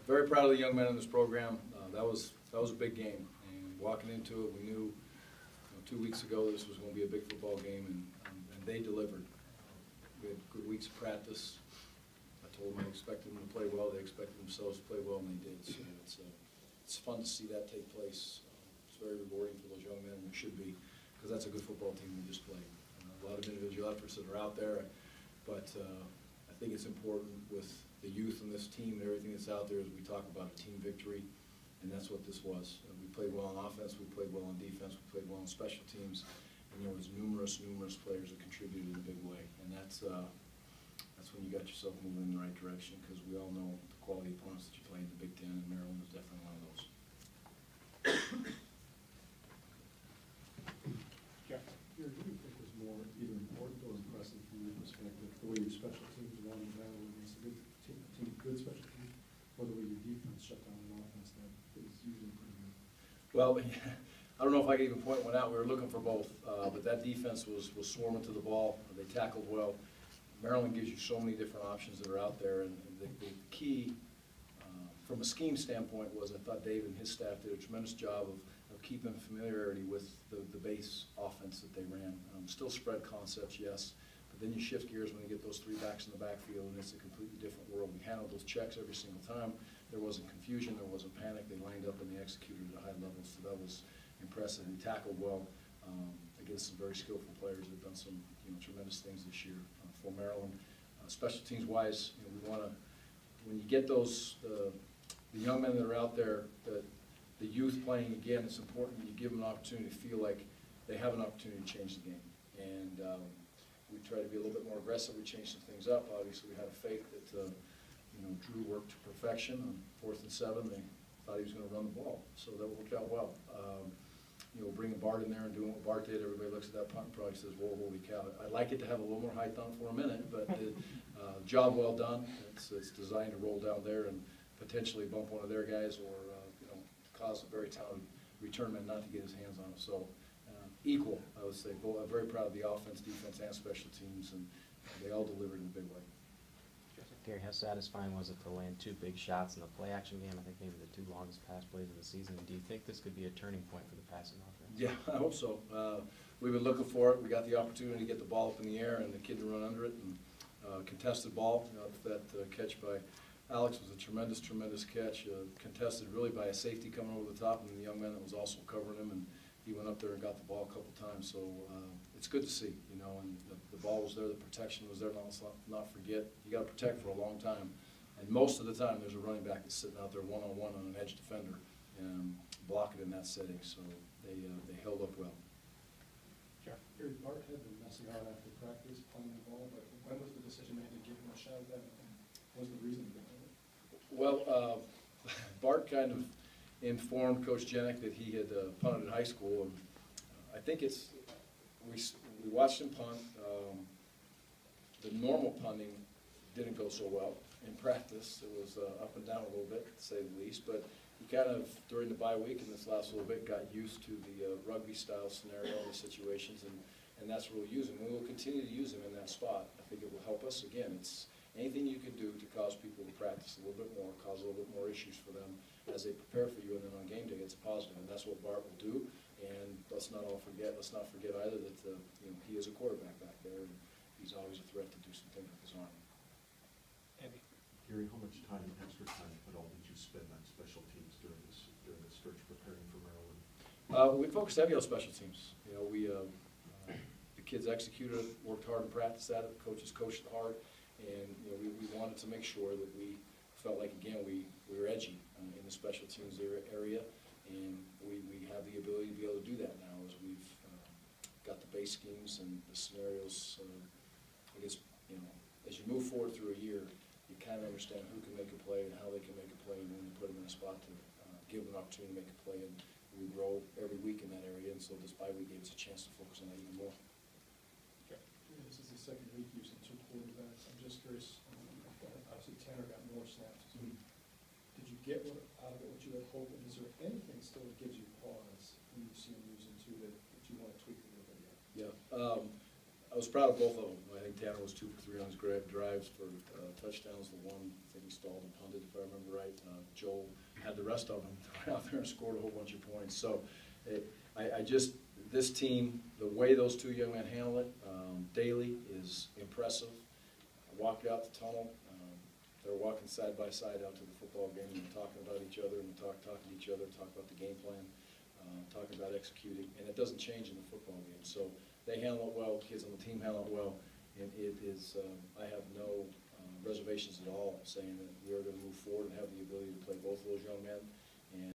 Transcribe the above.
Very proud of the young men in this program. That was a big game, and walking into it, we knew 2 weeks ago this was going to be a big football game, and they delivered. We had good weeks of practice. I told them I expected them to play well. They expected themselves to play well, and they did. So it's fun to see that take place. It's very rewarding for those young men, and it should be, because that's a good football team we just played. A lot of individual efforts that are out there, but I think it's important with the youth and this team and everything that's out there as we talk about a team victory, and that's what this was. We played well on offense, we played well on defense, we played well on special teams, and there was numerous players that contributed in a big way, and that's when you got yourself moving in the right direction, because we all know the quality opponents that you play in the Big Ten, and Maryland was definitely one of those. Jeff, who do you think was more either important or impressive from your perspective? The way your special teams won the battle against a good special team, or the way your defense shut down an offense that is usually pretty good? Well, I don't know if I can even point one out. We were looking for both, but that defense was swarming to the ball. They tackled well. Maryland gives you so many different options that are out there, and the key from a scheme standpoint was I thought Dave and his staff did a tremendous job of keeping familiarity with the base offense that they ran. Still spread concepts, yes, but then you shift gears when you get those three backs in the backfield, and it's a completely different world. We handled those checks every single time. There wasn't confusion, there wasn't panic. They lined up and they executed at a high level, so that was impressive. He tackled well against some very skillful players that have done some tremendous things this year for Maryland. Special teams wise, we want to, when you get those the young men that are out there, the youth playing again, it's important that you give them an opportunity to feel like they have an opportunity to change the game. And we try to be a little bit more aggressive. We changed some things up. Obviously, we had a faith that Drew worked to perfection. On 4th and 7, they thought he was going to run the ball, so that worked out well. Bringing Bart in there and doing what Bart did, everybody looks at that punt and probably says, "Whoa, holy cow!" I'd like it to have a little more height on for a minute, but job well done. It's designed to roll down there and potentially bump one of their guys, or cause a very talented returnman not to get his hands on it. So equal, I would say. I'm very proud of the offense, defense, and special teams, and they all delivered in a big way. Gary, how satisfying was it to land 2 big shots in the play-action game? I think maybe the 2 longest pass plays of the season. Do you think this could be a turning point for the passing offense? Yeah, I hope so. We've been looking for it. We got the opportunity to get the ball up in the air and the kid to run under it, and contested ball. That catch by Alex was a tremendous catch, contested really by a safety coming over the top, and the young man that was also covering him, and he went up there and got the ball a couple times. So it's good to see, and the ball was there, the protection was there. Let's not forget, you got to protect for a long time, and most of the time there's a running back that's sitting out there one-on-one on an edge defender and block it in that setting. So they held up well. Jeff, Gary, Bart had been messing around after practice playing the ball, but when was the decision made to give him a shot at that, and what was the reason behind it? Well, Bart kind of informed Coach Jenick that he had punted in high school, and I think we watched him punt. The normal punting didn't go so well in practice. It was up and down a little bit, to say the least, but he kind of, during the bye week and this last little bit, got used to the rugby-style scenario and the situations, and that's what we'll use him. We will continue to use him in that spot. I think it will help us. Again, it's anything you can do to cause people to practice a little bit more, cause a little bit more issues for them as they prepare for you, and then on game day it's a positive, and that's what Bart will do. And let's not forget either that he is a quarterback back there, and he's always a threat to do some things with his arm. Andy. Gary, how much time, extra time, if at all, did you spend on special teams during this stretch preparing for Maryland? We focused heavy on special teams. The kids executed it, worked hard in practice at it. The coaches coached hard, and we wanted to make sure that we felt like, again, we were edgy in the special teams area, and we have the ability to be able to do that now as we've got the base schemes and the scenarios. I guess as you move forward through a year, you kind of understand who can make a play and how they can make a play, and when you put them in a spot to give them an opportunity to make a play. And we grow every week in that area, and so this bye week gave us a chance to focus on that even more. Okay. This is the second week using 2 quarterbacks. I'm just curious. Obviously, Tanner got more snaps. Did you get out of it what you had hoped? And is there anything still that gives you pause when you see him using 2 that you want to tweak a little bit yet? Yeah. I was proud of both of them. I think Tanner was 2 for 3 on his drives for touchdowns. The one, I think he stalled and punted, if I remember right. so had the rest of them thrown out there and scored a whole bunch of points. So this team, the way those two young men handle it daily is impressive. I walked out the tunnel. They're walking side by side out to the football game and talking about each other and talking to each other, talking about the game plan, talking about executing, and it doesn't change in the football game. So they handle it well, kids on the team handle it well, and it is, I have no reservations at all saying that we are going to move forward and have the ability to play both of those young men.